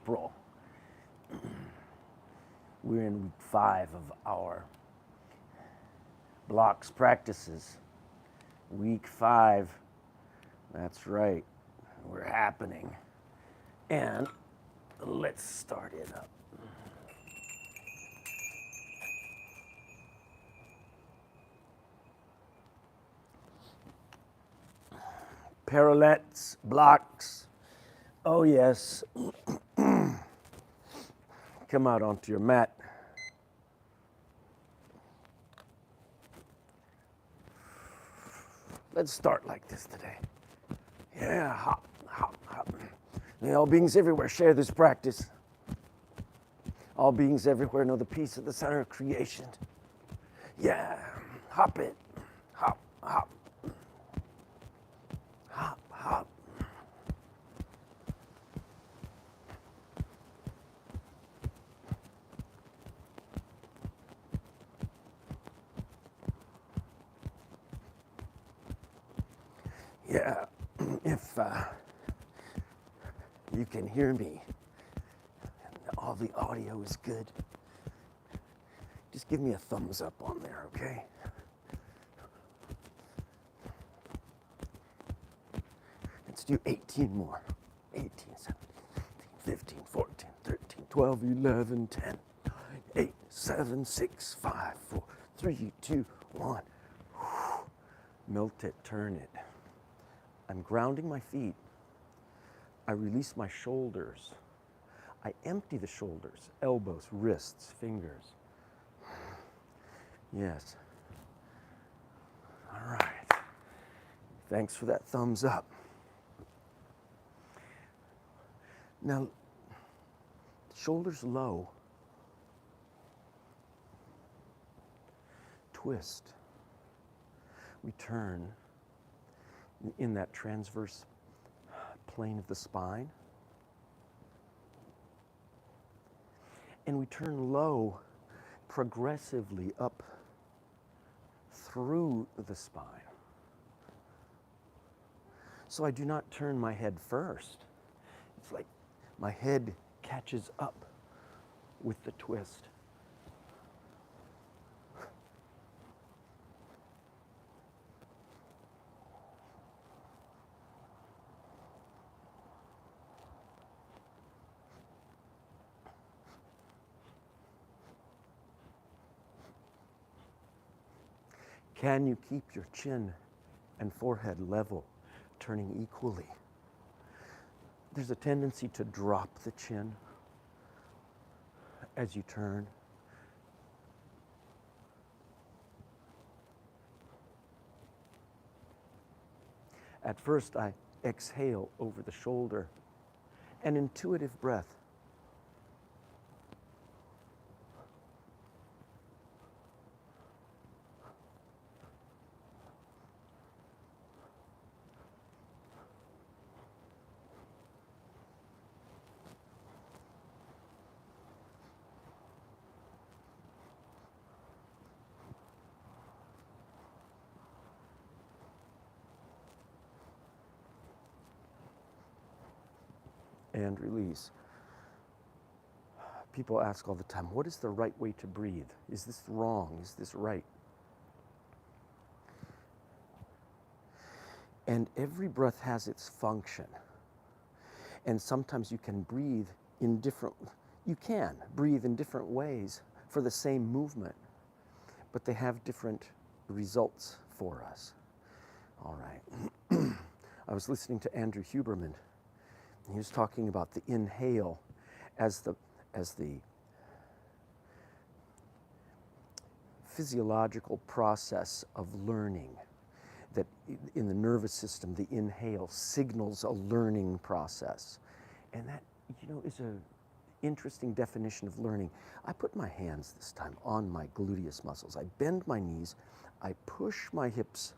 April. We're in week 5 of our blocks practices. Week 5, that's right, we're happening. And let's start it up. Parallettes, blocks. Oh yes. Come out onto your mat. Let's start like this today. Yeah, hop, hop, hop. May all beings everywhere share this practice. All beings everywhere know the peace at the center of creation. Yeah, hop it, hop, hop. Hop, hop. Yeah, if you can hear me and all the audio is good, just give me a thumbs up on there, okay? Let's do 18 more. 18, 17, 15, 14, 13, 12, 11, 10, 9, 8, 7, 6, 5, 4, 3, 2, 1. Melt it, turn it. I'm grounding my feet. I release my shoulders. I empty the shoulders, elbows, wrists, fingers. Yes. All right. Thanks for that thumbs up. Now, shoulders low. Twist. We turn in that transverse plane of the spine. And we turn low, progressively up through the spine. So I do not turn my head first. It's like my head catches up with the twist. Can you keep your chin and forehead level, turning equally? There's a tendency to drop the chin as you turn. At first, I exhale over the shoulder, an intuitive breath. And release. People ask all the time, what is the right way to breathe? Is this wrong? Is this right? And every breath has its function. And sometimes you can breathe in different ways for the same movement, but they have different results for us. All right. I was listening to Andrew Huberman. He was talking about the inhale as the physiological process of learning, that in the nervous system, the inhale signals a learning process. And that, is an interesting definition of learning. I put my hands this time on my gluteus muscles. I bend my knees, I push my hips,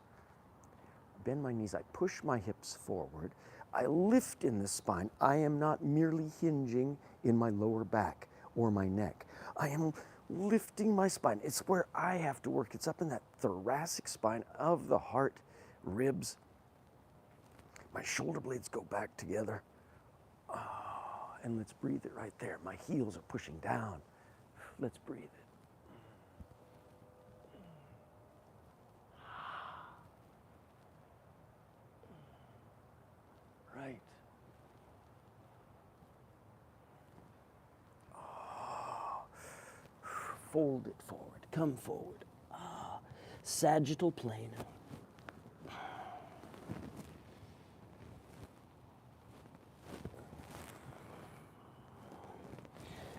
I push my hips forward. I lift in the spine. I am not merely hinging in my lower back or my neck. I am lifting my spine. It's where I have to work. It's up in that thoracic spine of the heart, ribs. My shoulder blades go back together. Oh, And let's breathe it right there. My heels are pushing down. Let's breathe it. Right. Oh. Fold it forward. Come forward. Ah. Sagittal plane.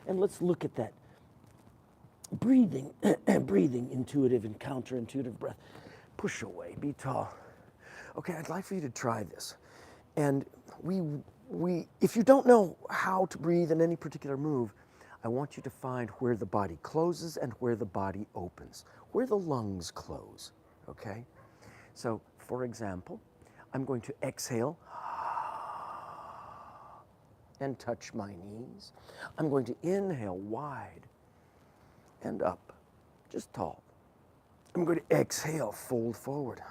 And let's look at that breathing, breathing, intuitive and counterintuitive breath. Push away, be tall. Okay, I'd like for you to try this. And if you don't know how to breathe in any particular move, I want you to find where the body closes and where the body opens, where the lungs close, okay? So, for example, I'm going to exhale and touch my knees. I'm going to inhale wide and up, just tall. I'm going to exhale, fold forward.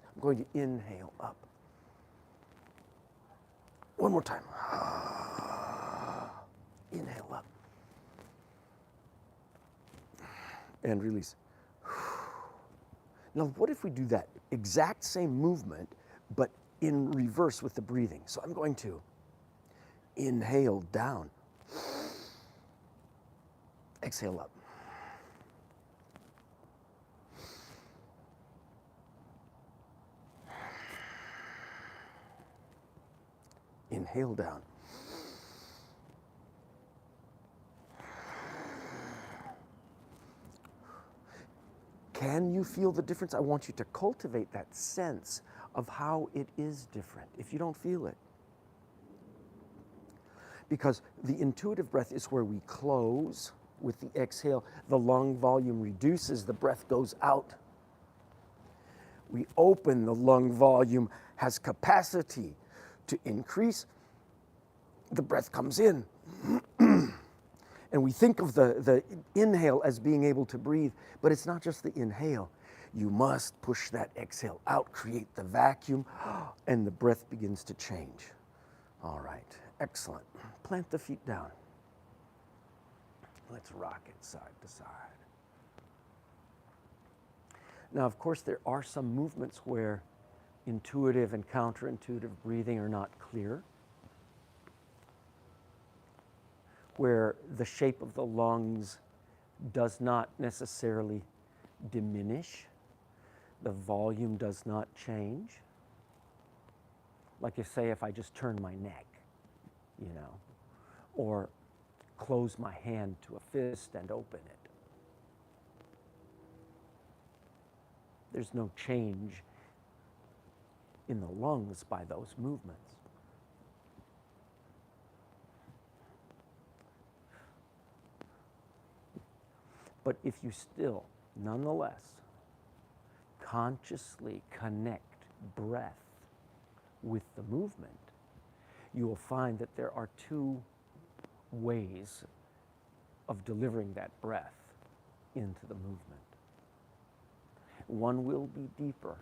I'm going to inhale up. One more time. Inhale up. And release. Now, what if we do that exact same movement, but in reverse with the breathing? So I'm going to inhale down. Exhale up. Inhale down. Can you feel the difference? I want you to cultivate that sense of how it is different if you don't feel it. Because the intuitive breath is where we close with the exhale. The lung volume reduces, the breath goes out. We open, the lung volume has capacity to increase. The breath comes in. And we think of the inhale as being able to breathe, but it's not just the inhale. You must push that exhale out, create the vacuum, and the breath begins to change. All right, excellent. Plant the feet down. Let's rock it side to side. Now, of course, there are some movements where intuitive and counterintuitive breathing are not clear, where the shape of the lungs does not necessarily diminish, the volume does not change. Like you say, if I just turn my neck, you know, or close my hand to a fist and open it. There's no change in the lungs by those movements. But if you still, nonetheless, consciously connect breath with the movement, you will find that there are two ways of delivering that breath into the movement. One will be deeper.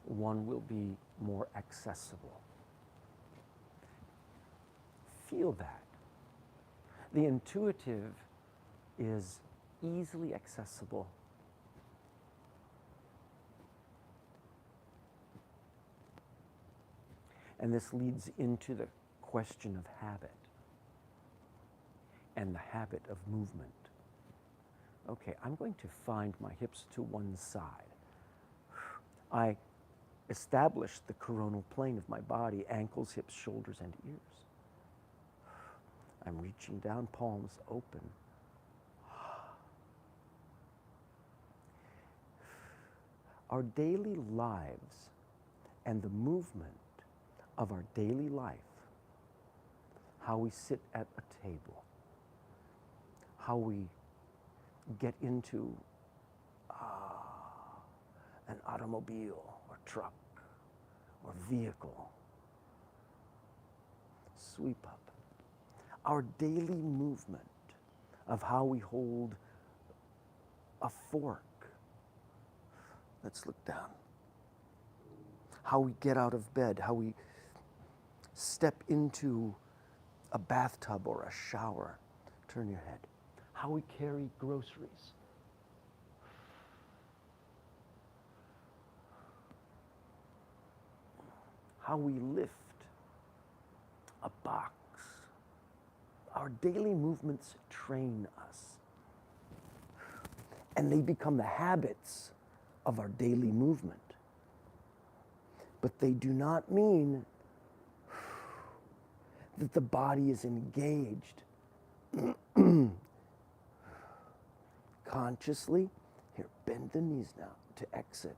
One will be more accessible. Feel that. The intuitive is easily accessible. And this leads into the question of habit and the habit of movement. Okay, I'm going to find my hips to one side. I establish the coronal plane of my body, ankles, hips, shoulders, and ears. I'm reaching down, palms open. Our daily lives and the movement of our daily life, how we sit at a table, how we get into an automobile or truck or vehicle, sweep up. Our daily movement of how we hold a fork. Let's look down. how we get out of bed, how we step into a bathtub or a shower. Turn your head. How we carry groceries. How we lift a box. Our daily movements train us. And they become the habits of our daily movement. But they do not mean that the body is engaged consciously. Here, bend the knees now to exit.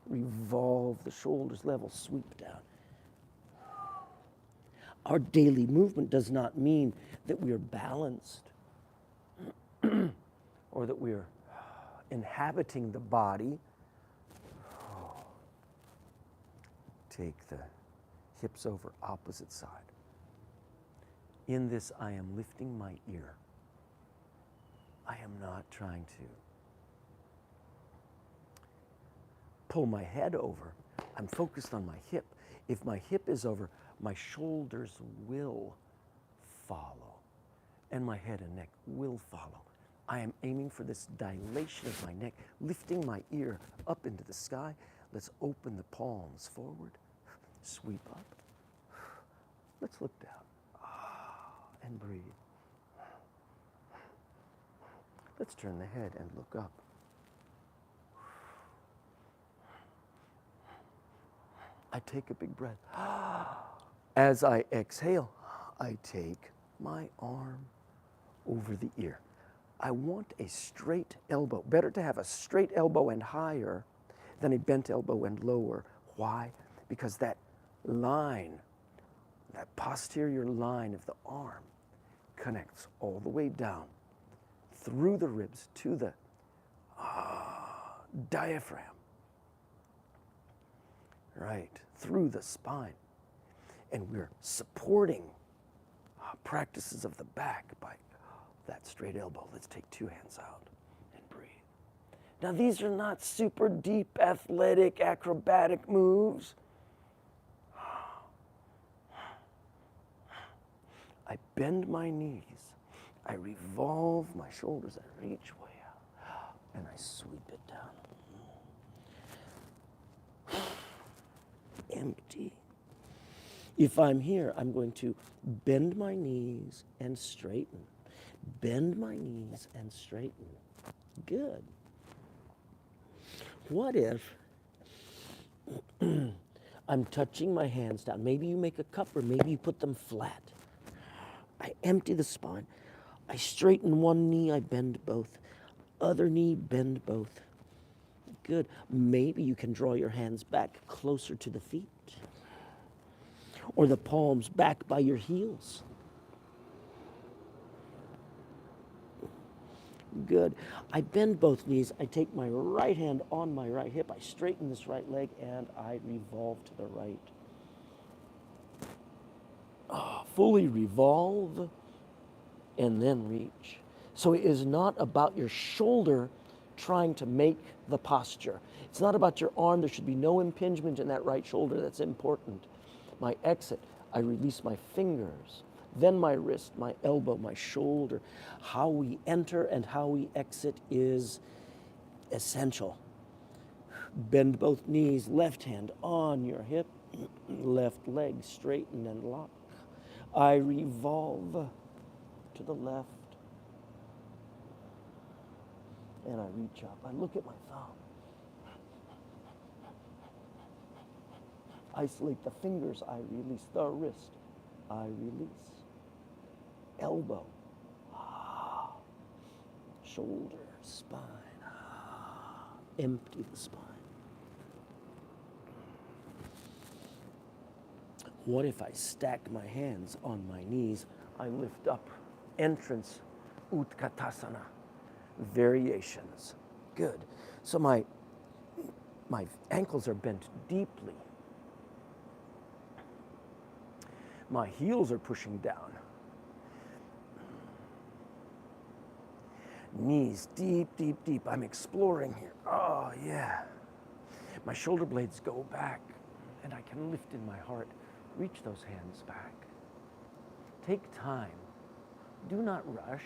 Revolve the shoulders level, sweep down. Our daily movement does not mean that we are balanced or that we are inhabiting the body. Take the hips over opposite side. In this, I am lifting my ear. I am not trying to pull my head over. I'm focused on my hip. If my hip is over, my shoulders will follow, and my head and neck will follow. I am aiming for this dilation of my neck, lifting my ear up into the sky. Let's open the palms forward, sweep up. Let's look down and breathe. Let's turn the head and look up. I take a big breath. As I exhale, I take my arm over the ear. I want a straight elbow. Better to have a straight elbow and higher than a bent elbow and lower. Why? Because that line, that posterior line of the arm connects all the way down through the ribs to the diaphragm. Right, through the spine. And we're supporting practices of the back by that straight elbow. Let's take two hands out and breathe. Now, these are not super deep, athletic, acrobatic moves. I bend my knees. I revolve my shoulders. I reach way out. And I sweep it down. Empty. If I'm here, I'm going to bend my knees and straighten. Bend my knees and straighten. Good. What if I'm touching my hands down? Maybe you make a cup or maybe you put them flat. I empty the spine. I straighten one knee, I bend both. Other knee, bend both. Good. Maybe you can draw your hands back closer to the feet. Or the palms back by your heels. Good. I bend both knees. I take my right hand on my right hip. I straighten this right leg and I revolve to the right. Fully revolve and then reach. So it is not about your shoulder trying to make the posture. It's not about your arm. There should be no impingement in that right shoulder. That's important. My exit, I release my fingers, then my wrist, my elbow, my shoulder. How we enter and how we exit is essential. Bend both knees, left hand on your hip, left leg straighten and lock. I revolve to the left, and I reach up. I look at my thumb. Isolate the fingers, I release. The wrist, I release. Elbow, shoulder, spine, empty the spine. What if I stack my hands on my knees? I lift up, entrance, Utkatasana, variations. Good. So my ankles are bent deeply. My heels are pushing down. Knees deep, deep, deep. I'm exploring here. Oh, yeah. My shoulder blades go back, and I can lift in my heart. Reach those hands back. Take time. Do not rush.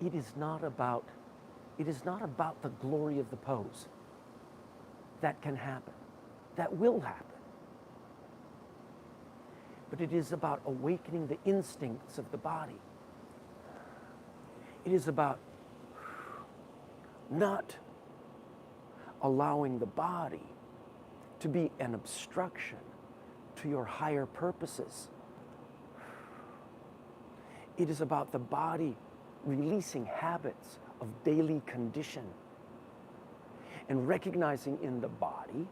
It is not about the glory of the pose. That can happen. That will happen. But it is about awakening the instincts of the body. It is about not allowing the body to be an obstruction to your higher purposes. It is about the body releasing habits of daily condition and recognizing in the body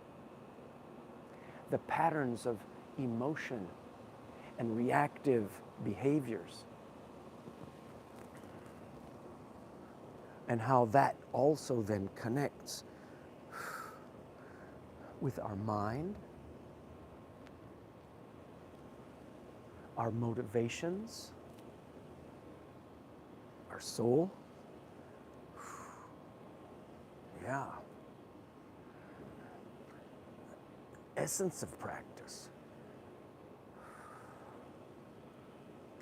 the patterns of emotion and reactive behaviors, and how that also then connects with our mind, our motivations, our soul. Yeah. Essence of practice.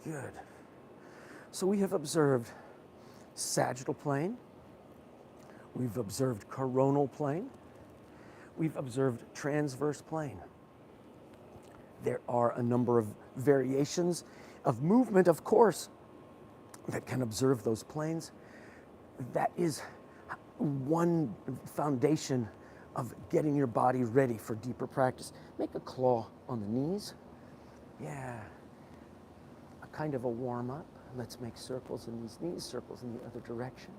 Good. So we have observed sagittal plane. We've observed coronal plane. We've observed transverse plane. There are a number of variations of movement, of course, that can observe those planes. That is one foundation of getting your body ready for deeper practice. Make a claw on the knees. Yeah. A kind of a warm-up. Let's make circles in these knees, circles in the other direction.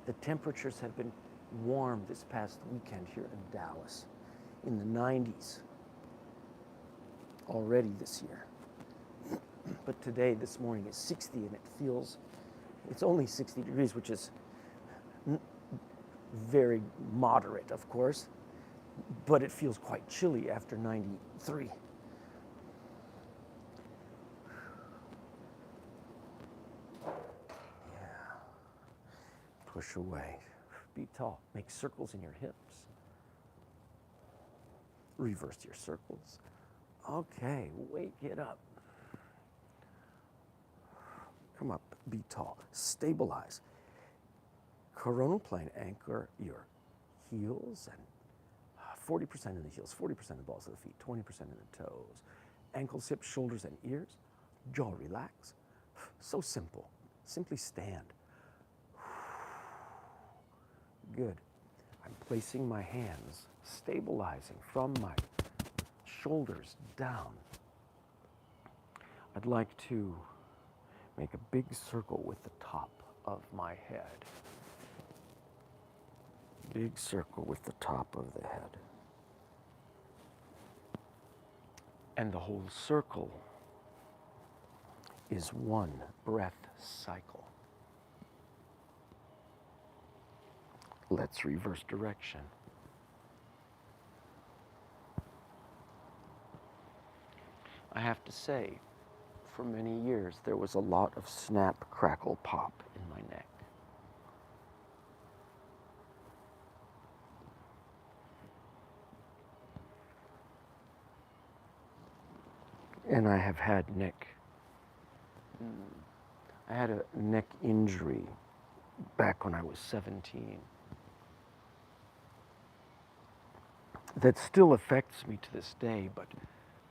The temperatures have been warm this past weekend here in Dallas, in the 90s already this year. But today, this morning, is 60, and it's only 60 degrees, which is very moderate, of course, but it feels quite chilly after 93. Yeah. Push away. Be tall. Make circles in your hips. Reverse your circles. Okay, wake it up. Come up, be tall. Stabilize. Coronal plane, anchor your heels, and 40% in the heels, 40% in the balls of the feet, 20% in the toes. Ankles, hips, shoulders, and ears. Jaw relax. So simple. Simply stand. Good. I'm placing my hands, stabilizing from my shoulders down. I'd like to make a big circle with the top of my head. Big circle with the top of the head. And the whole circle is one breath cycle. Let's reverse direction. I have to say, for many years, there was a lot of snap, crackle, pop in my neck. And I have had I had a neck injury back when I was 17 that still affects me to this day, but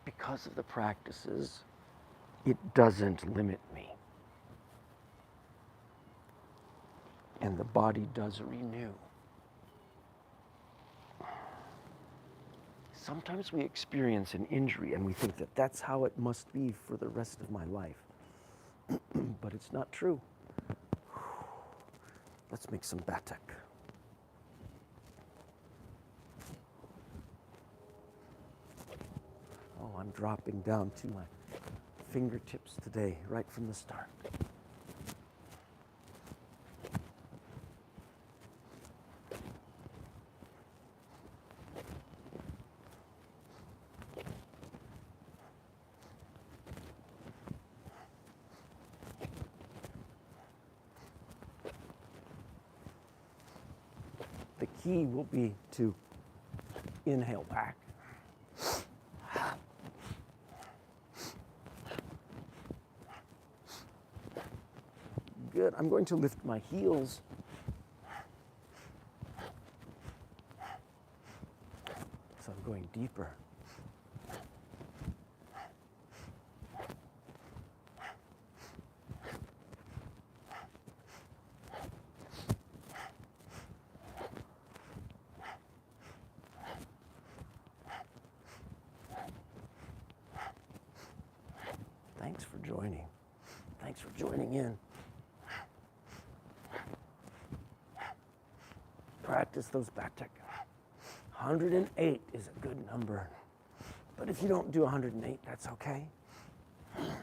because of the practices, it doesn't limit me. And the body does renew. Sometimes we experience an injury and we think that that's how it must be for the rest of my life. But it's not true. Let's make some batak. Oh, I'm dropping down to my fingertips today, right from the start. The key will be to inhale back. Good. I'm going to lift my heels. So I'm going deeper. Thanks for joining. Thanks for joining in. Practice those back tech. 108 is a good number. But if you don't do 108, that's okay. Good.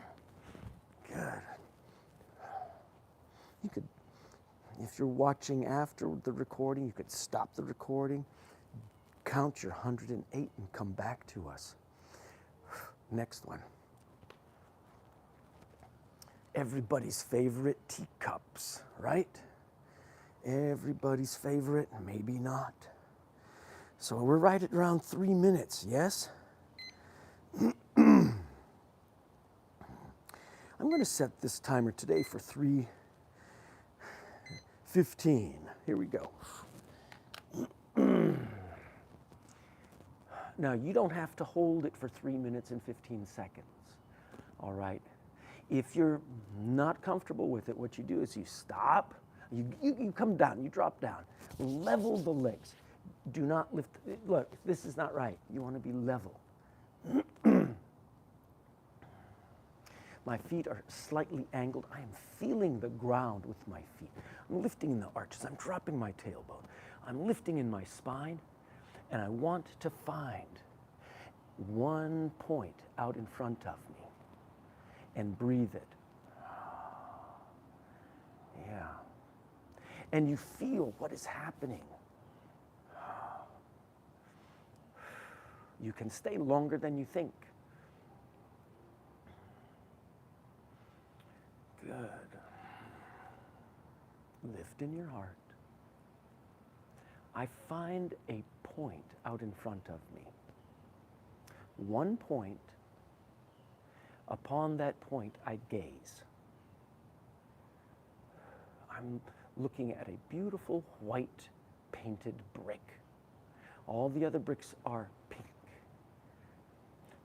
You could, if you're watching after the recording, you could stop the recording, count your 108 and come back to us. Next one. Everybody's favorite teacups, right? Everybody's favorite, maybe not. So we're right at around 3 minutes, yes? I'm going to set this timer today for 3:15. Here we go. Now, you don't have to hold it for 3 minutes and 15 seconds, all right? If you're not comfortable with it, what you do is you stop, you come down, you drop down, level the legs. Do not lift, look, this is not right. You want to be level. My feet are slightly angled. I am feeling the ground with my feet. I'm lifting in the arches. I'm dropping my tailbone. I'm lifting in my spine, and I want to find one point out in front of me and breathe it. Yeah. And you feel what is happening. You can stay longer than you think. Good. Lift in your heart. I find a point out in front of me. One point. Upon that point, I gaze. I'm looking at a beautiful white painted brick. All the other bricks are pink.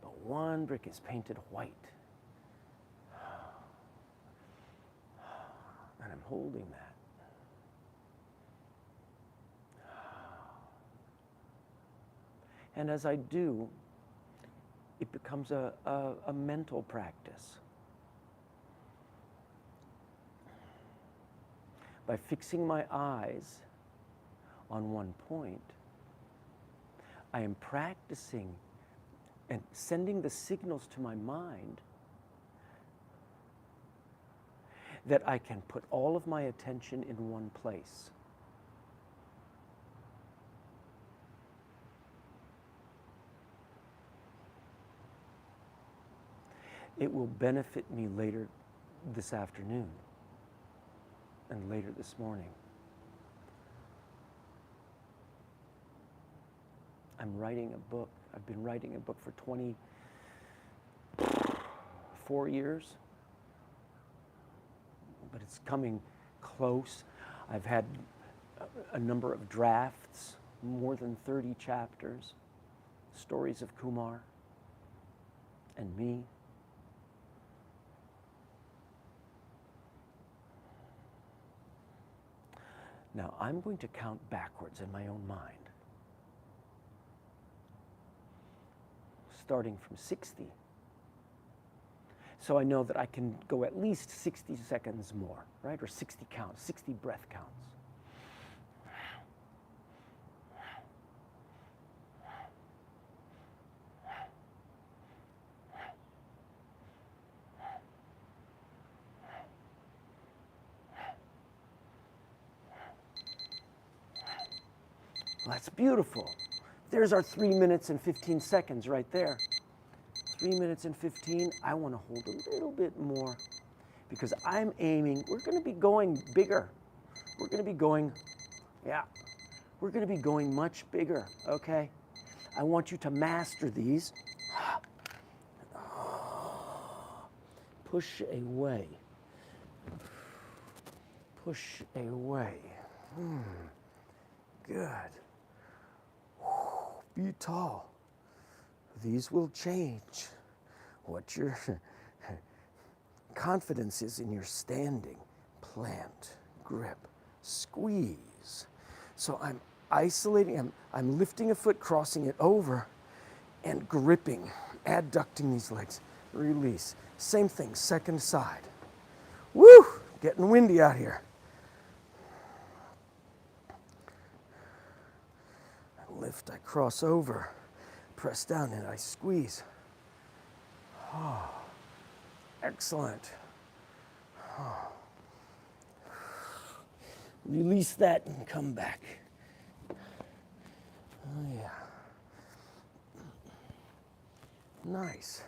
But one brick is painted white. And I'm holding that. And as I do, it becomes a mental practice. By fixing my eyes on one point, I am practicing and sending the signals to my mind that I can put all of my attention in one place. It will benefit me later this afternoon and later this morning. I'm writing a book. I've been writing a book for 24 years, but it's coming close. I've had a number of drafts, more than 30 chapters, stories of Kumar and me. Now, I'm going to count backwards in my own mind, starting from 60. So I know that I can go at least 60 seconds more, right? Or 60 counts, 60 breath counts. Well, that's beautiful. There's our 3 minutes and 15 seconds right there. 3 minutes and 15, I want to hold a little bit more because I'm aiming, we're going to be going bigger. We're going to be going, yeah, We're going to be going much bigger, okay? I want you to master these. Push away. Push away. Good. Be tall. These will change what your confidence is in your standing. Plant, grip, squeeze. So I'm isolating, I'm lifting a foot, crossing it over, and gripping, adducting these legs. Release. Same thing, second side. Woo! Getting windy out here. I lift, I cross over, press down, and I squeeze. Oh, excellent. Oh. Release that and come back. Oh, yeah. Nice.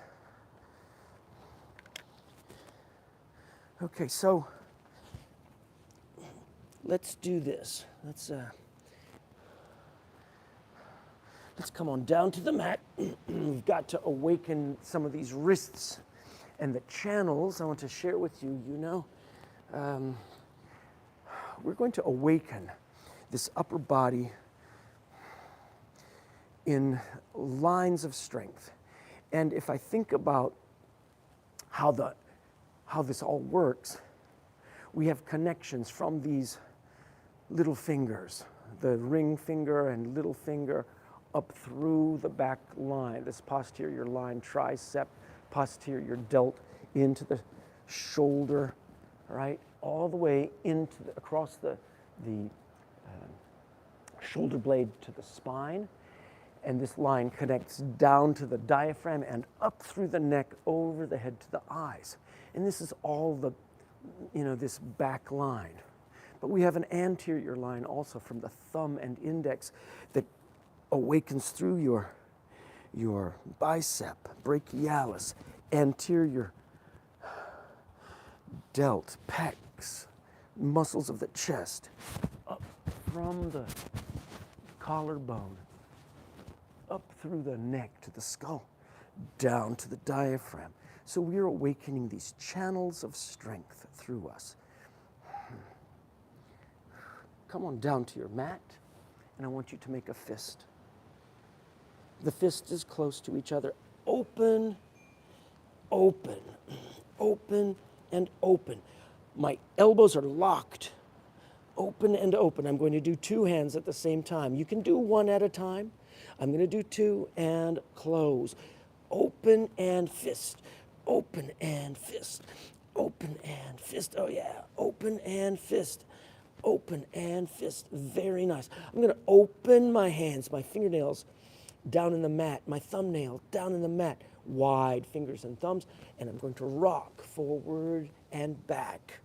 Okay, so let's do this. Let's come on down to the mat. We've got to awaken some of these wrists and the channels. I want to share with you, we're going to awaken this upper body in lines of strength. And if I think about how this all works, we have connections from these little fingers, the ring finger and little finger, up through the back line, this posterior line, tricep, posterior delt, into the shoulder, right? All the way across the shoulder blade to the spine. And this line connects down to the diaphragm and up through the neck, over the head to the eyes. And this is all this back line. But we have an anterior line also from the thumb and index that awakens through your bicep, brachialis, anterior delt, pecs, muscles of the chest, up from the collarbone, up through the neck to the skull, down to the diaphragm. So we are awakening these channels of strength through us. Come on down to your mat, and I want you to make a fist. The fist is close to each other. Open, open, open, and open. My elbows are locked. Open and open. I'm going to do two hands at the same time. You can do one at a time. I'm going to do two and close. Open and fist. Open and fist. Open and fist. Oh yeah. Open and fist. Open and fist. Very nice. I'm going to open my hands, my fingernails down in the mat, my thumbnail down in the mat, wide fingers and thumbs, and I'm going to rock forward and back,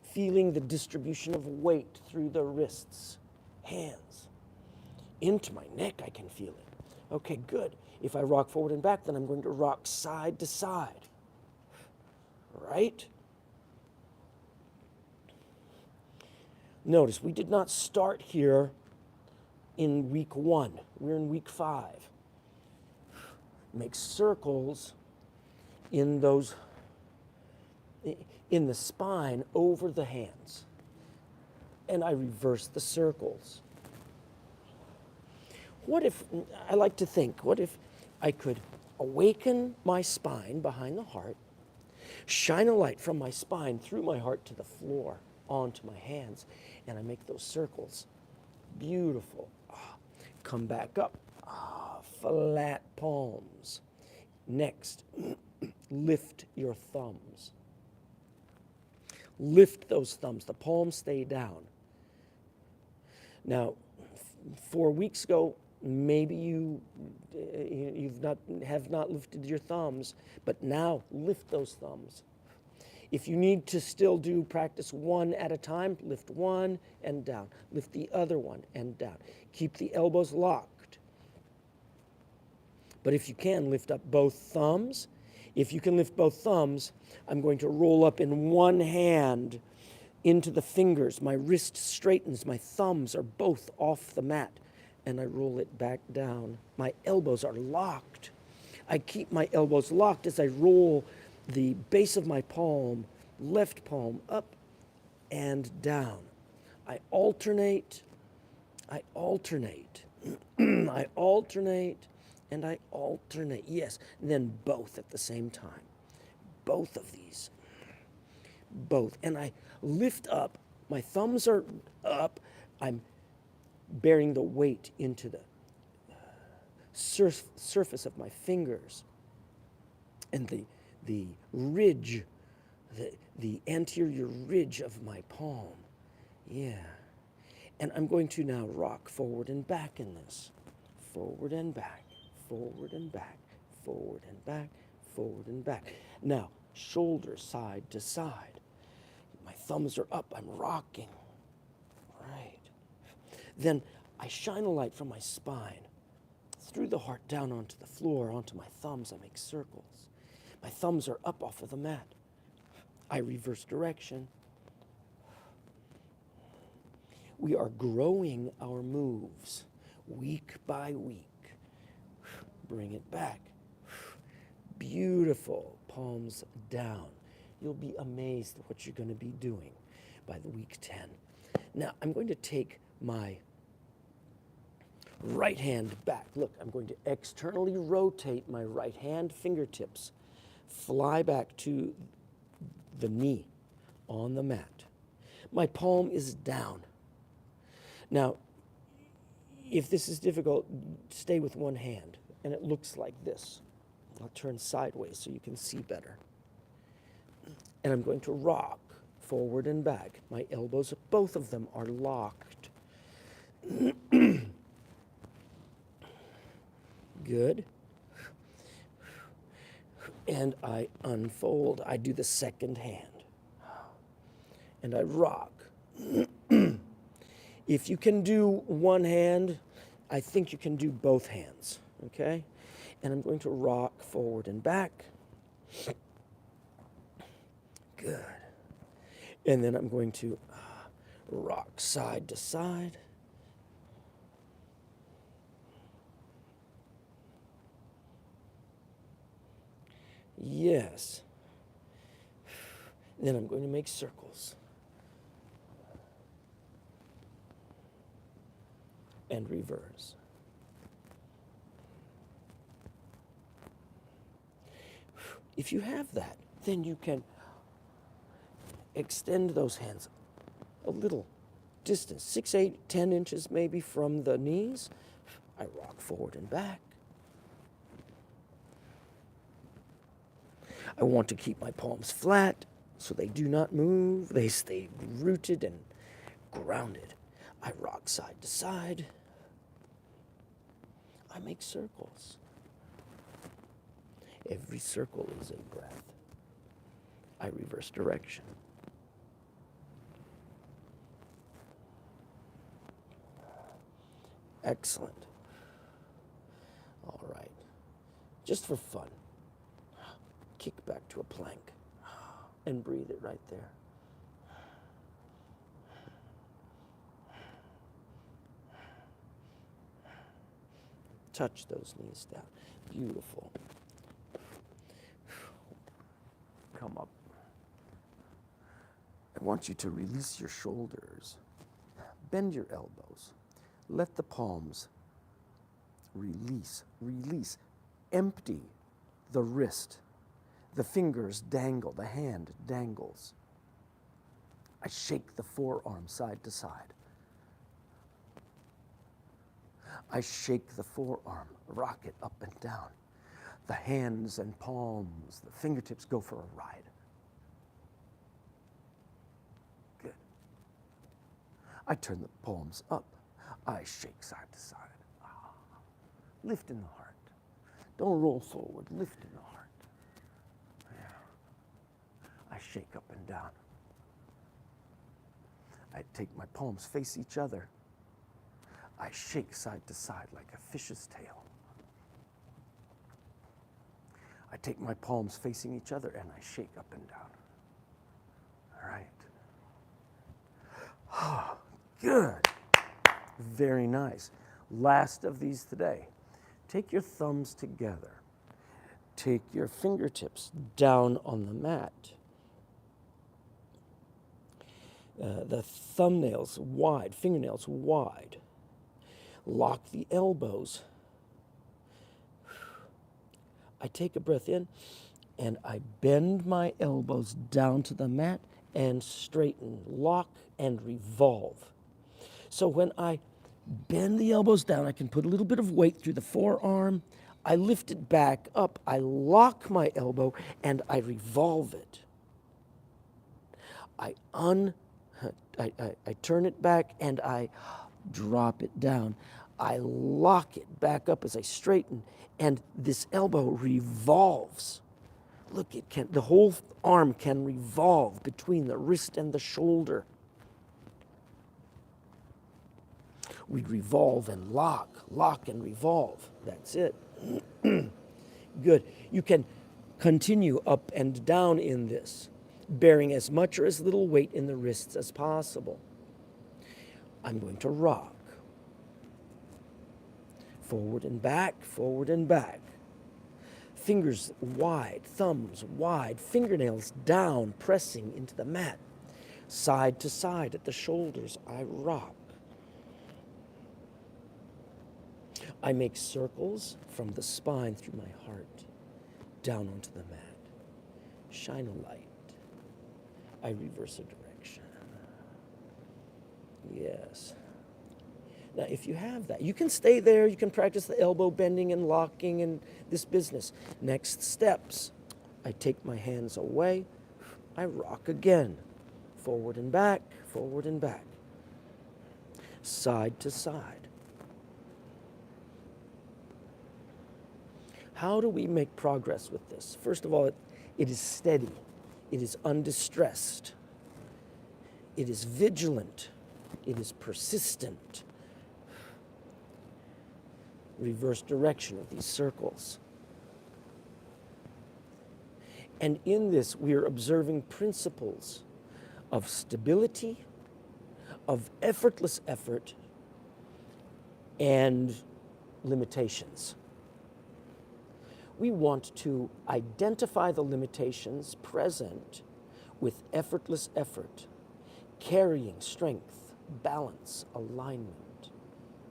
feeling the distribution of weight through the wrists, hands. Into my neck, I can feel it. Okay, good. If I rock forward and back, then I'm going to rock side to side. Right? Notice, we did not start here in week 1. We're in week 5. Make circles in the spine over the hands. And I reverse the circles. What if I could awaken my spine behind the heart, shine a light from my spine through my heart to the floor, onto my hands, and I make those circles. Beautiful. Come back up. Flat palms. Next, lift your thumbs. Lift those thumbs. The palms stay down. Now, 4 weeks ago, maybe you have not lifted your thumbs, but now lift those thumbs. If you need to still practice one at a time, lift one and down. Lift the other one and down. Keep the elbows locked. But if you can, lift up both thumbs. If you can lift both thumbs, I'm going to roll up in one hand into the fingers. My wrist straightens. My thumbs are both off the mat. And I roll it back down. My elbows are locked. I keep my elbows locked as I roll the base of my palm, left palm, up and down. I alternate. I alternate. I alternate. And I alternate. Yes. And then both at the same time. Both of these. Both. And I lift up. My thumbs are up. I'm bearing the weight into the surface of my fingers. And the ridge, the anterior ridge of my palm. Yeah. And I'm going to now rock forward and back in this. Forward and back, forward and back, forward and back, forward and back. Now, shoulders side to side. My thumbs are up, I'm rocking. Right. Then I shine a light from my spine through the heart down onto the floor, onto my thumbs. I make circles. My thumbs are up off of the mat. I reverse direction. We are growing our moves week by week. Bring it back. Beautiful. Palms down. You'll be amazed at what you're going to be doing by the week 10. Now, I'm going to take my right hand back. Look, I'm going to externally rotate my right hand fingertips. Fly back to the knee on the mat. My palm is down. Now, if this is difficult, stay with one hand, and it looks like this. I'll turn sideways so you can see better. And I'm going to rock forward and back. My elbows, both of them are locked. Good. And I unfold. I do the second hand. And I rock. If you can do one hand, I think you can do both hands, okay? And I'm going to rock forward and back. Good. And then I'm going to rock side to side. Yes. And then I'm going to make circles. And reverse. If you have that, then you can extend those hands a little distance, 6, 8, 10 inches maybe from the knees. I rock forward and back. I want to keep my palms flat so they do not move. They stay rooted and grounded. I rock side to side. I make circles. Every circle is a breath. I reverse direction. Excellent. All right. Just for fun, kick back to a plank and breathe it right there. Touch those knees down. Beautiful. Come up. I want you to release your shoulders. Bend your elbows. Let the palms release, release. Empty the wrist. The fingers dangle, the hand dangles. I shake the forearm side to side. I shake the forearm, rock it up and down. The hands and palms, the fingertips go for a ride. Good. I turn the palms up. I shake side to side. Lift in the heart. Don't roll forward, lift in the heart. Yeah. I shake up and down. I take my palms face each other. I shake side to side like a fish's tail. I take my palms facing each other and I shake up and down. All right. Good. Very nice. Last of these today. Take your thumbs together. Take your fingertips down on the mat. The thumbnails wide, fingernails wide. Lock the elbows. I take a breath in and I bend my elbows down to the mat and straighten, lock and revolve. So when I bend the elbows down, I can put a little bit of weight through the forearm. I lift it back up. I lock my elbow and I revolve it. I turn it back and I drop it down. I lock it back up as I straighten, and this elbow revolves. Look, the whole arm can revolve between the wrist and the shoulder. We revolve and lock and revolve. That's it. Good. You can continue up and down in this, bearing as much or as little weight in the wrists as possible. I'm going to rock. Forward and back, forward and back. Fingers wide, thumbs wide, fingernails down, pressing into the mat. Side to side at the shoulders, I rock. I make circles from the spine through my heart, down onto the mat. Shine a light. I reverse a direction. Yes. Now, if you have that, you can stay there. You can practice the elbow bending and locking and this business. Next steps, I take my hands away. I rock again. Forward and back, forward and back. Side to side. How do we make progress with this? First of all, it is steady. It is undistressed. It is vigilant. It is persistent. Reverse direction of these circles. And in this, we are observing principles of stability, of effortless effort, and limitations. We want to identify the limitations present with effortless effort, carrying strength, balance, alignment,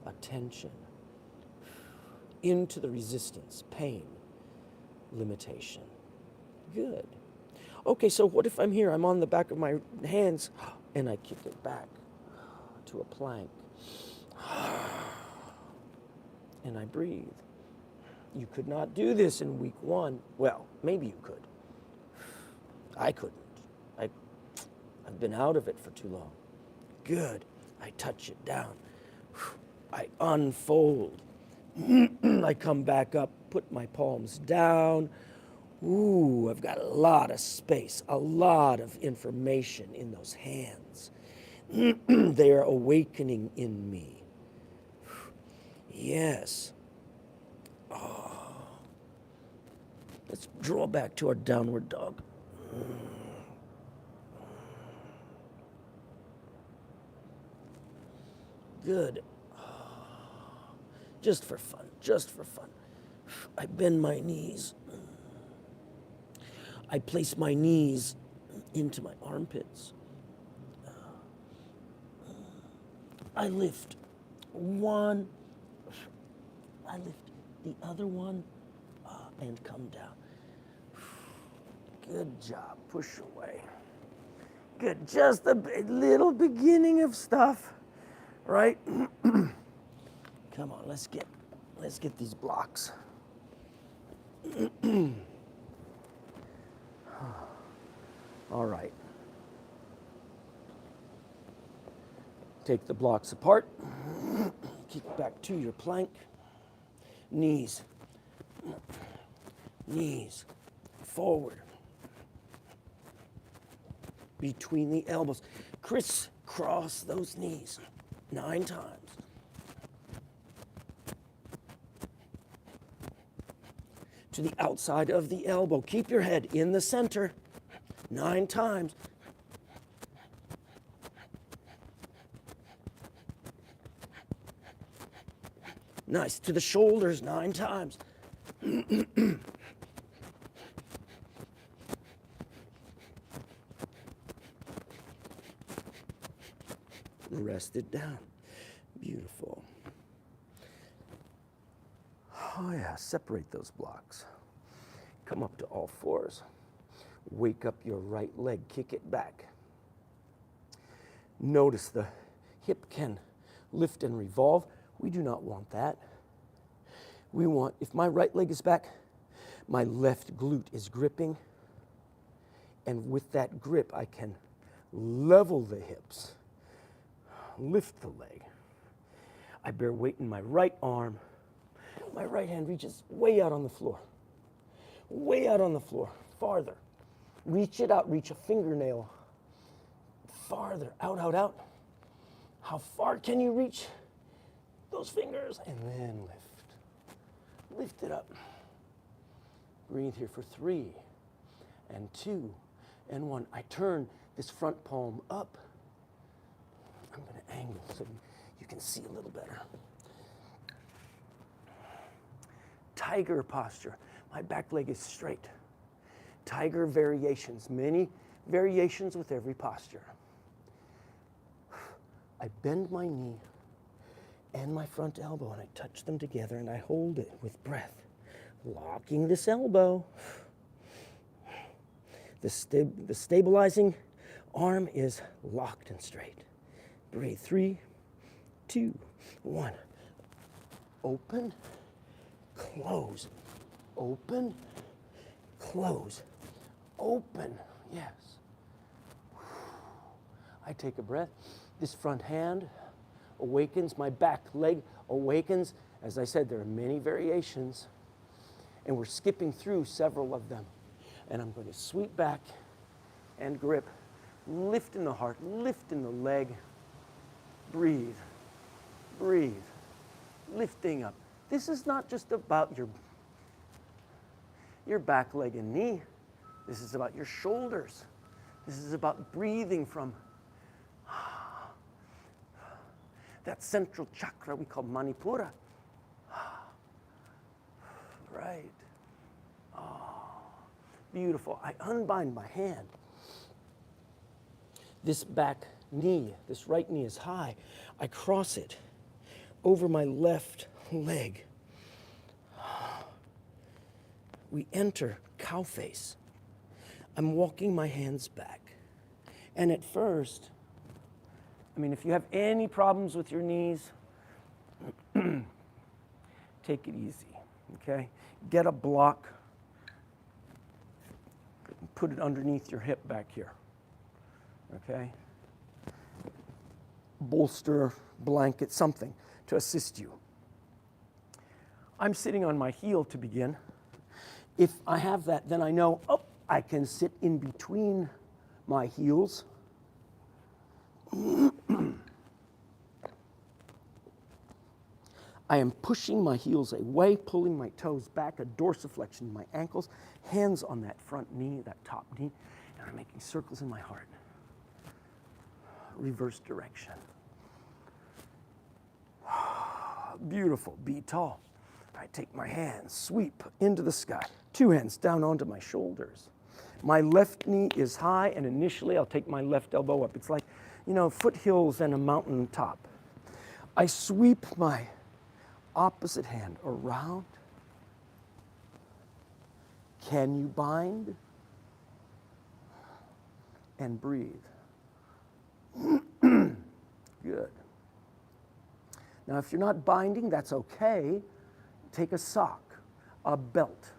attention, into the resistance, pain, limitation. Good. Okay, so what if I'm here? I'm on the back of my hands, and I kick it back to a plank. And I breathe. You could not do this in week 1. Well, maybe you could. I couldn't. I've been out of it for too long. Good. I touch it down. I unfold. I come back up, put my palms down. Ooh, I've got a lot of space, a lot of information in those hands. They are awakening in me. Yes. Oh. Let's draw back to our downward dog. Good. Just for fun, just for fun. I bend my knees. I place my knees into my armpits. I lift one. I lift the other one and come down. Good job. Push away. Good. Just a little beginning of stuff, right? Come on, let's get these blocks. All right. Take the blocks apart. Kick back to your plank. Knees. Knees. Forward. Between the elbows. Crisscross those knees 9 times. To the outside of the elbow. Keep your head in the center 9 times. Nice. To the shoulders 9 times. Rest it down. Beautiful. Oh yeah, separate those blocks. Come up to all fours. Wake up your right leg, kick it back. Notice the hip can lift and revolve. We do not want that. We want, if my right leg is back, my left glute is gripping. And with that grip, I can level the hips, lift the leg. I bear weight in my right arm. My right hand reaches way out on the floor. Way out on the floor, farther. Reach it out, reach a fingernail. Farther, out, out, out. How far can you reach those fingers? And then lift. Lift it up. Breathe here for 3 and 2 and 1. I turn this front palm up. I'm going to angle so you can see a little better. Tiger posture. My back leg is straight. Tiger variations, many variations with every posture. I bend my knee and my front elbow and I touch them together and I hold it with breath, locking this elbow. The stabilizing arm is locked and straight. Breathe. 3, 2, 1. Open, close, open, close, open. Yes. I take a breath. This front hand awakens. My back leg awakens. As I said, there are many variations, and we're skipping through several of them. And I'm going to sweep back and grip, lift in the heart, lift in the leg. Breathe, breathe, lifting up. This is not just about your back leg and knee. This is about your shoulders. This is about breathing from that central chakra we call Manipura. Right. Oh, beautiful. I unbind my hand. This back knee, this right knee is high. I cross it over my left leg. We enter cow face. I'm walking my hands back. And at first, if you have any problems with your knees, take it easy, okay? Get a block, put it underneath your hip back here, okay? Bolster, blanket, something to assist you. I'm sitting on my heel to begin. If I have that, then I know, I can sit in between my heels. I am pushing my heels away, pulling my toes back, a dorsiflexion in my ankles, hands on that front knee, that top knee, and I'm making circles in my heart. Reverse direction. Beautiful, be tall. I take my hands, sweep into the sky, 2 hands down onto my shoulders. My left knee is high, and initially I'll take my left elbow up. It's like, foothills and a mountain top. I sweep my opposite hand around. Can you bind? And breathe. Good. Now, if you're not binding, that's okay. Take a sock, a belt,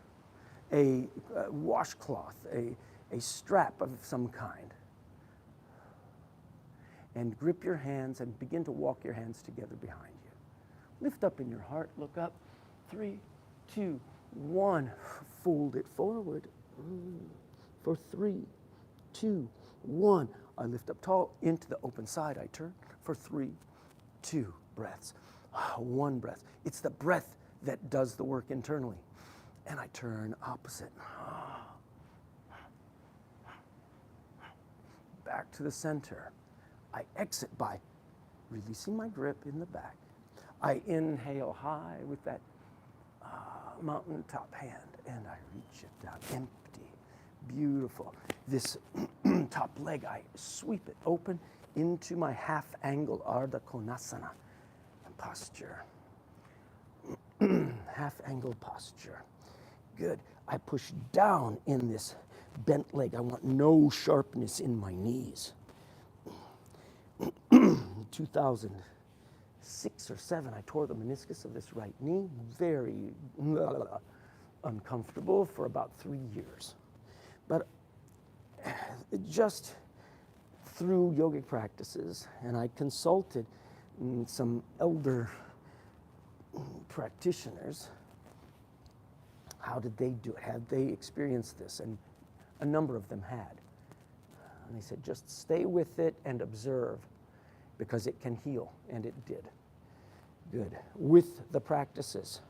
a washcloth, a strap of some kind, and grip your hands and begin to walk your hands together behind you. Lift up in your heart, look up. 3, 2, 1. Fold it forward. For 3, 2, 1. I lift up tall into the open side. I turn for 3, 2 breaths. 1 breath. It's the breath that does the work internally. And I turn opposite. Back to the center. I exit by releasing my grip in the back. I inhale high with that mountaintop hand, and I reach it down, empty, beautiful. This top leg, I sweep it open into my half angle Ardha Konasana posture. Half angle posture. Good. I push down in this bent leg. I want no sharpness in my knees. 2006 or 7, I tore the meniscus of this right knee. Very uncomfortable for about 3 years. But just through yogic practices, and I consulted some elder practitioners. How did they do it? Had they experienced this? And a number of them had. And they said, just stay with it and observe, because it can heal, and it did. Good. With the practices.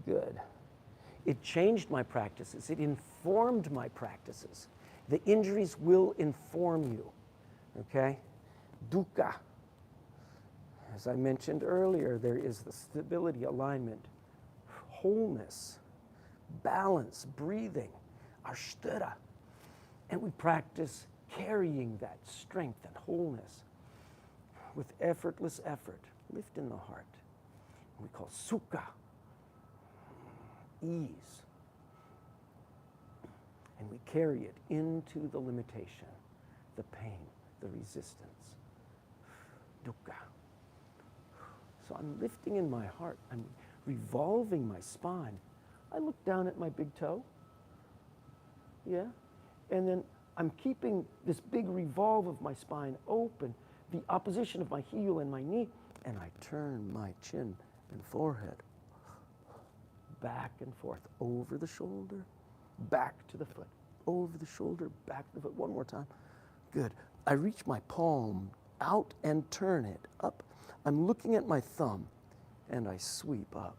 Good. It changed my practices. It informed my practices. The injuries will inform you. Okay? Dukkha. As I mentioned earlier, there is the stability, alignment, wholeness, balance, breathing, ashtara. And we practice carrying that strength and wholeness with effortless effort. Lift in the heart. We call sukha, ease. And we carry it into the limitation, the pain, the resistance, dukkha. So I'm lifting in my heart. I'm revolving my spine. I look down at my big toe. Yeah? And then I'm keeping this big revolve of my spine open, the opposition of my heel and my knee, and I turn my chin and forehead back and forth, over the shoulder, back to the foot, over the shoulder, back to the foot. One more time. Good. I reach my palm out and turn it up. I'm looking at my thumb, and I sweep up.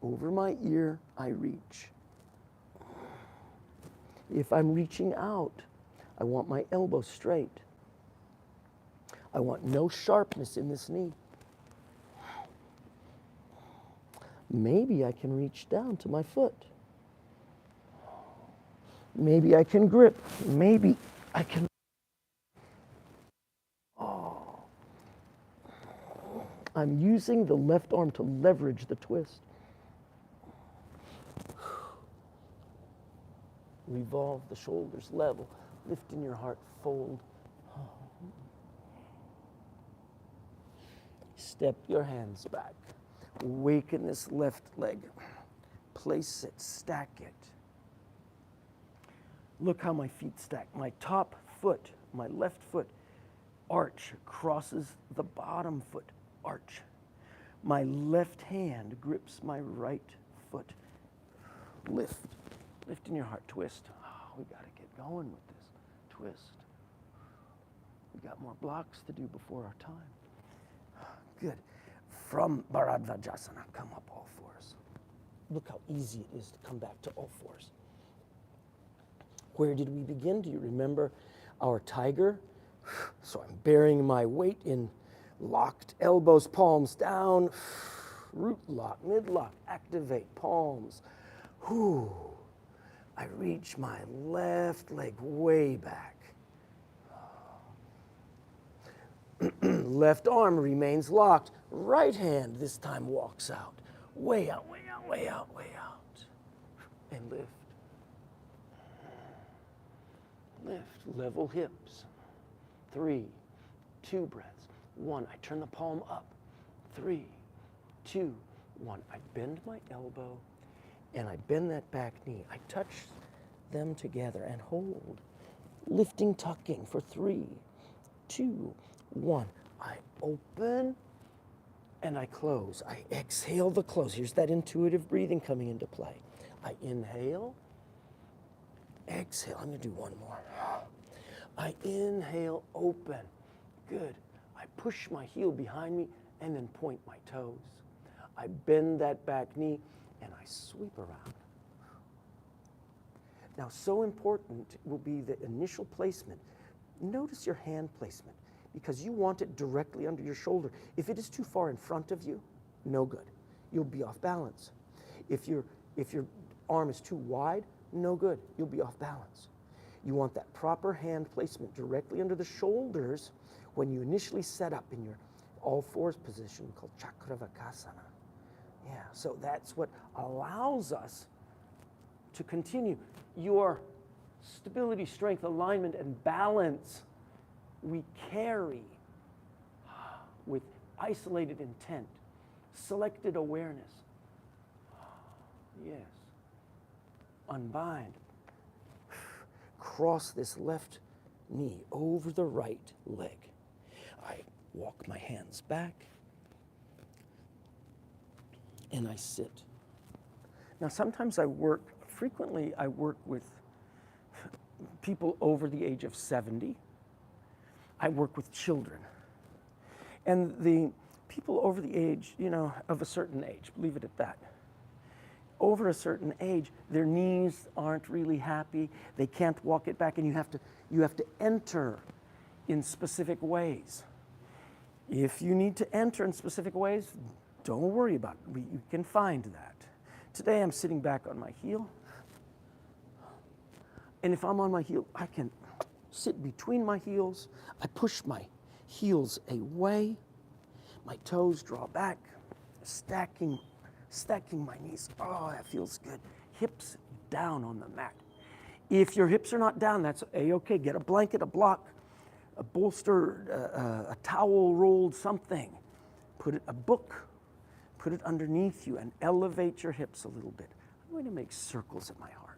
Over my ear, I reach. If I'm reaching out, I want my elbow straight. I want no sharpness in this knee. Maybe I can reach down to my foot. Maybe I can grip. Maybe I can. Oh. I'm using the left arm to leverage the twist. Revolve the shoulders level. Lift in your heart, fold. Step your hands back. Waken this left leg. Place it, stack it. Look how my feet stack. My top foot, my left foot, arch, crosses the bottom foot, arch. My left hand grips my right foot. Lift. Lift in your heart, twist. Oh, we got to get going with this. Twist. We got more blocks to do before our time. Good. From Bharadvajasana, come up all fours. Look how easy it is to come back to all fours. Where did we begin? Do you remember our tiger? So I'm bearing my weight in locked elbows, palms down, root lock, mid lock, activate, palms. Whew. I reach my left leg way back. Left arm remains locked. Right hand this time walks out. Way out, way out, way out, way out. And lift. Lift, level hips. 3, 2 breaths. 1, I turn the palm up. 3, 2, 1. I bend my elbow and I bend that back knee. I touch them together and hold. Lifting, tucking for 3, 2, 1. I open and I close. I exhale the close. Here's that intuitive breathing coming into play. I inhale. Exhale. I'm going to do one more. I inhale, open. Good. I push my heel behind me and then point my toes. I bend that back knee and I sweep around. Now, so important will be the initial placement. Notice your hand placement because you want it directly under your shoulder. If it is too far in front of you, no good. You'll be off balance. If your arm is too wide, no good. You'll be off balance. You want that proper hand placement directly under the shoulders when you initially set up in your all fours position called Chakravakasana. Yeah, so that's what allows us to continue. Your stability, strength, alignment, and balance we carry with isolated intent, selected awareness. Yes. Unbind. Cross this left knee over the right leg. I walk my hands back and I sit. Now, sometimes frequently I work with people over the age of 70. I work with children. And the people over the age, of a certain age, leave it at that. Over a certain age, their knees aren't really happy. They can't walk it back, and you have to enter in specific ways. If you need to enter in specific ways, don't worry about it. You can find that. Today I'm sitting back on my heel. And if I'm on my heel, I can sit between my heels. I push my heels away. My toes draw back, stacking my knees. Oh, that feels good. Hips down on the mat. If your hips are not down, that's A-okay. Get a blanket, a block, a bolster, a towel rolled, something. A book, put it underneath you and elevate your hips a little bit. I'm going to make circles at my heart.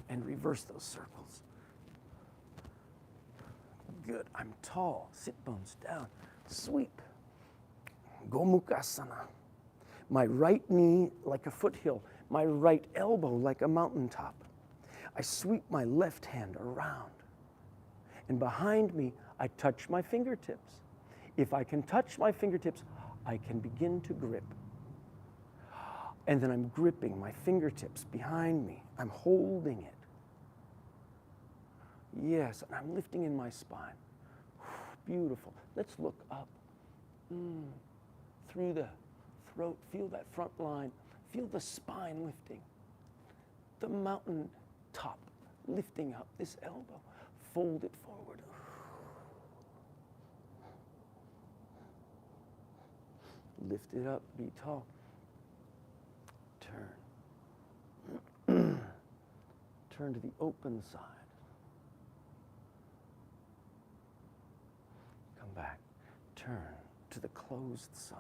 And reverse those circles. Good. I'm tall. Sit bones down. Sweep. Gomukhasana. My right knee like a foothill. My right elbow like a mountaintop. I sweep my left hand around. And behind me, I touch my fingertips. If I can touch my fingertips, I can begin to grip. And then I'm gripping my fingertips behind me. I'm holding it. Yes, and I'm lifting in my spine. Beautiful. Let's look up. Through the throat. Feel that front line. Feel the spine lifting. The mountain top lifting up. This elbow. Fold it forward. Lift it up. Be tall. Turn. Turn to the open side. Come back. Turn to the closed side.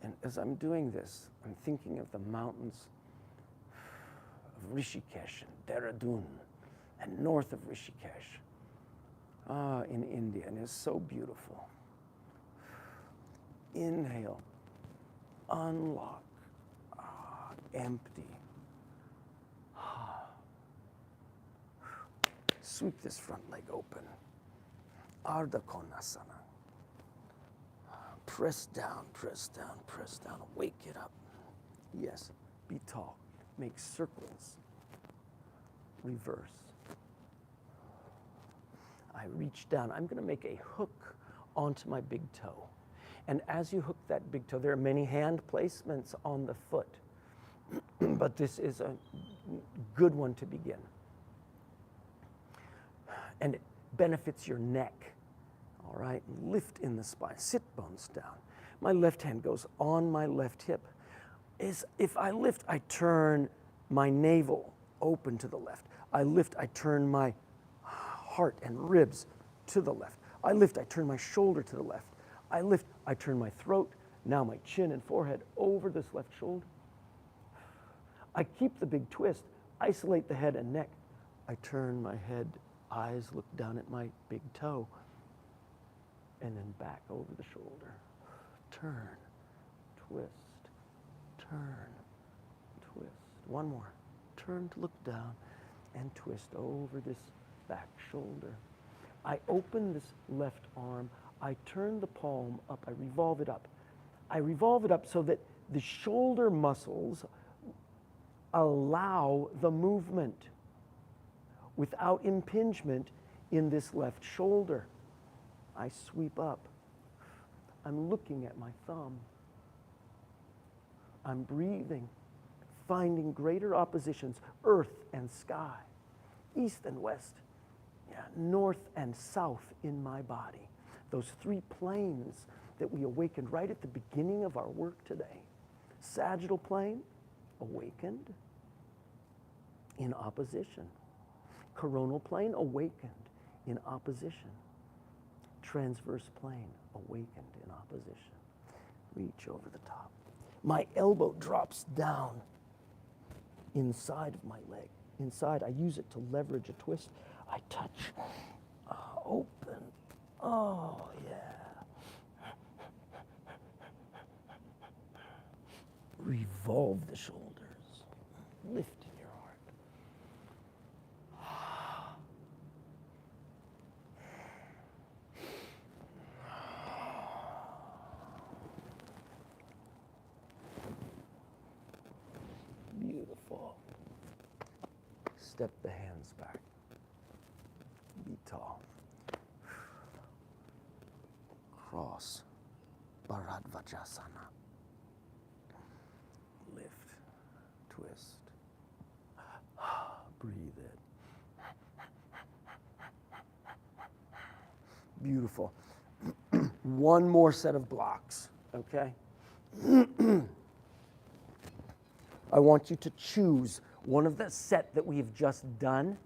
And as I'm doing this, I'm thinking of the mountains of Rishikesh and Dehradun and north of Rishikesh in India, and it's so beautiful. Inhale, unlock, empty. Sweep this front leg open. Ardha Konasana. Press down, press down, press down. Wake it up. Yes, be tall. Make circles. Reverse. I reach down. I'm going to make a hook onto my big toe. And as you hook that big toe, there are many hand placements on the foot. But this is a good one to begin. And it benefits your neck. All right, lift in the spine, sit bones down. My left hand goes on my left hip. If I lift, I turn my navel open to the left. I lift, I turn my heart and ribs to the left. I lift, I turn my shoulder to the left. I lift, I turn my throat, now my chin and forehead over this left shoulder. I keep the big twist, isolate the head and neck. I turn my head, eyes look down at my big toe. And then back over the shoulder. Turn, twist, turn, twist. One more. Turn to look down and twist over this back shoulder. I open this left arm. I turn the palm up, I revolve it up. I revolve it up so that the shoulder muscles allow the movement without impingement in this left shoulder. I sweep up. I'm looking at my thumb. I'm breathing, finding greater oppositions, earth and sky, east and west, north and south in my body. Those three planes that we awakened right at the beginning of our work today. Sagittal plane, awakened in opposition. Coronal plane, awakened in opposition. Transverse plane, awakened in opposition. Reach over the top. My elbow drops down inside of my leg. Inside, I use it to leverage a twist. I touch, open. Oh, yeah. Revolve the shoulders. Lift in your heart. Beautiful. Step the hands back. Be tall. Cross. Bharadvajasana. Lift. Twist. Breathe in. Beautiful. One more set of blocks, okay? I want you to choose one of the set that we have just done,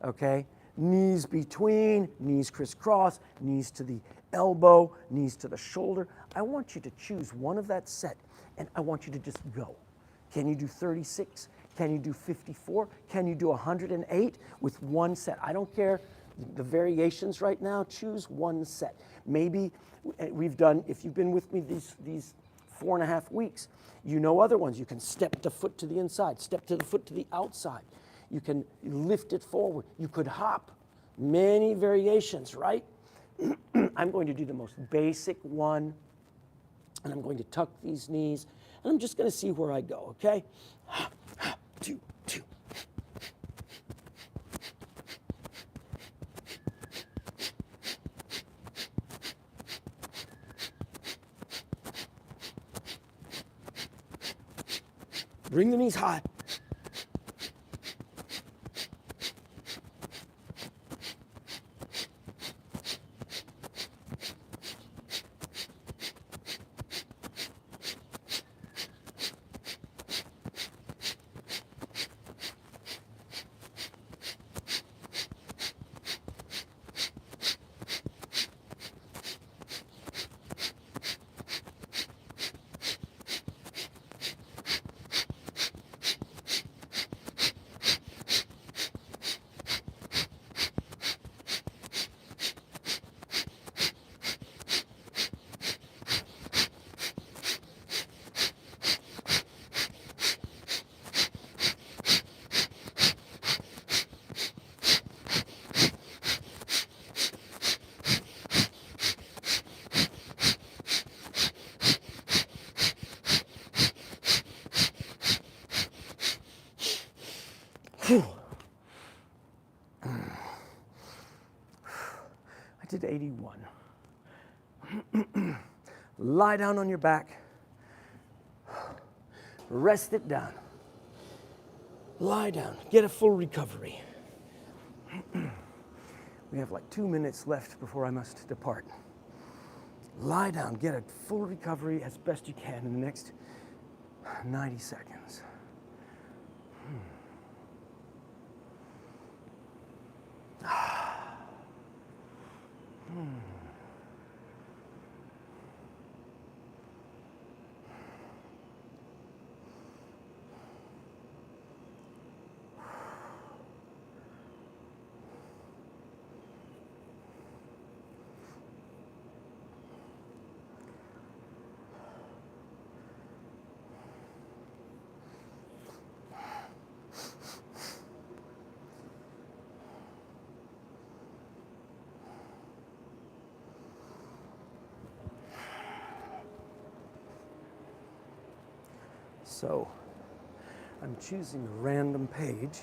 okay? Knees between, knees crisscross, knees to the elbow, knees to the shoulder. I want you to choose one of that set, and I want you to just go. Can you do 36? Can you do 54? Can you do 108 with one set? I don't care the variations right now. Choose one set. Maybe we've done, if you've been with me these 4.5 weeks, you know other ones. You can step the foot to the inside, step to the foot to the outside. You can lift it forward. You could hop. Many variations, right? I'm going to do the most basic one, and I'm going to tuck these knees, and I'm just going to see where I go, okay? 2, 2. Bring the knees high. I did 81. Lie down on your back. Rest it down. Lie down. Get a full recovery. We have like 2 minutes left before I must depart. Lie down. Get a full recovery as best you can in the next 90 seconds. So I'm choosing a random page.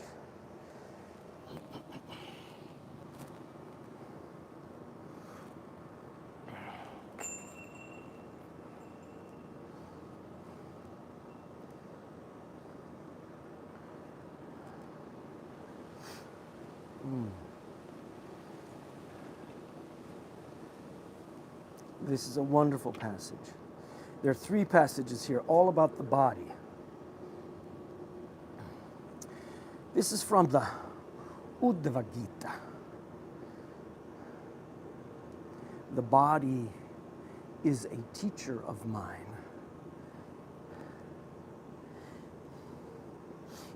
This is a wonderful passage. There are 3 passages here, all about the body. This is from the Uddhava Gita. The body is a teacher of mine.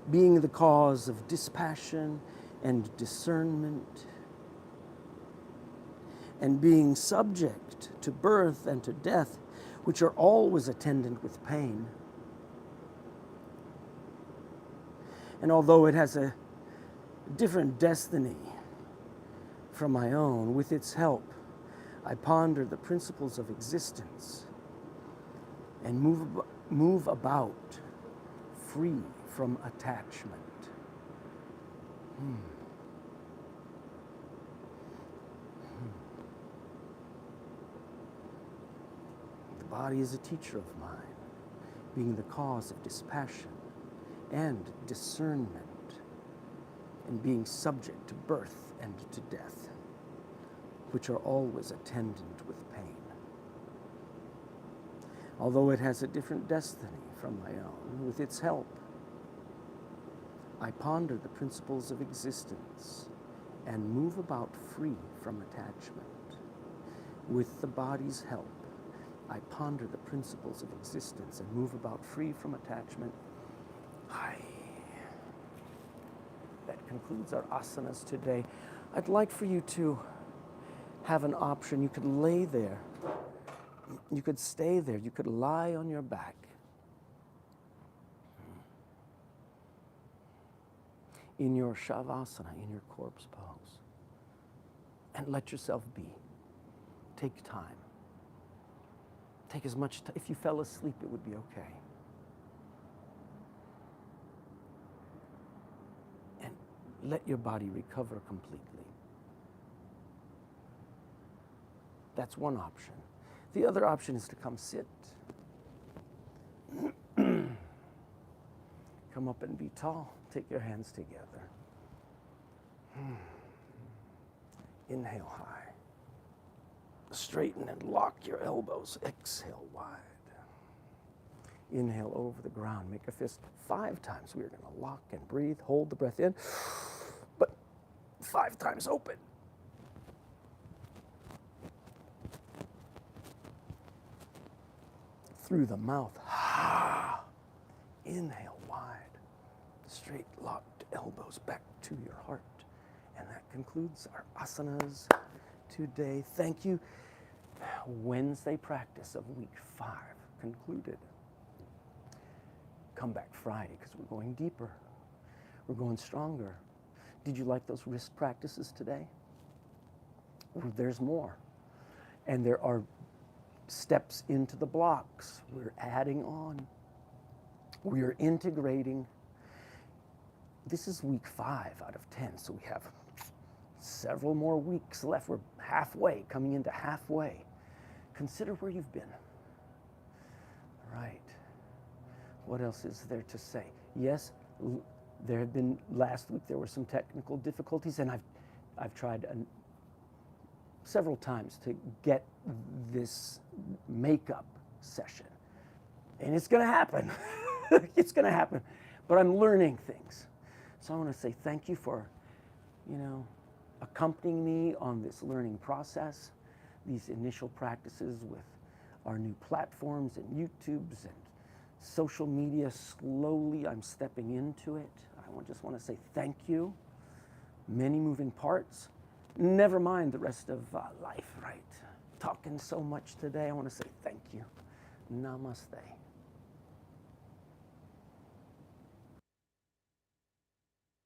Being the cause of dispassion and discernment, and being subject to birth and to death, which are always attendant with pain. And although it has a different destiny from my own, with its help, I ponder the principles of existence and move about free from attachment. The body is a teacher of mine, being the cause of dispassion and discernment, and being subject to birth and to death, which are always attendant with pain. Although it has a different destiny from my own, with its help, I ponder the principles of existence and move about free from attachment. With the body's help, I ponder the principles of existence and move about free from attachment. That concludes our asanas today. I'd like for you to have an option. You could lay there. You could stay there. You could lie on your back. In your shavasana, in your corpse pose. And let yourself be. Take time. Take as much time. If you fell asleep, it would be okay. And let your body recover completely. That's one option. The other option is to come sit. Come up and be tall. Take your hands together. Inhale high. Straighten and lock your elbows. Exhale wide. Inhale over the ground. Make a fist 5 times. We're going to lock and breathe. Hold the breath in, but 5 times open. Through the mouth. Inhale wide. Straight locked elbows back to your heart. And that concludes our asanas today. Thank you. Wednesday practice of week 5 concluded. Come back Friday because we're going deeper. We're going stronger. Did you like those wrist practices today? There's more. And there are steps into the blocks. We're adding on. We are integrating. This is week 5 out of 10, so we have several more weeks left. We're halfway, coming into halfway. Consider where you've been. Right. What else is there to say? Yes, there have been, last week there were some technical difficulties, and I've tried several times to get this makeup session. And it's going to happen. It's going to happen. But I'm learning things. So I want to say thank you for, accompanying me on this learning process, these initial practices with our new platforms and YouTubes and social media. Slowly I'm stepping into it. I just want to say thank you. Many moving parts. Never mind the rest of life, right? Talking so much today. I want to say thank you. Namaste.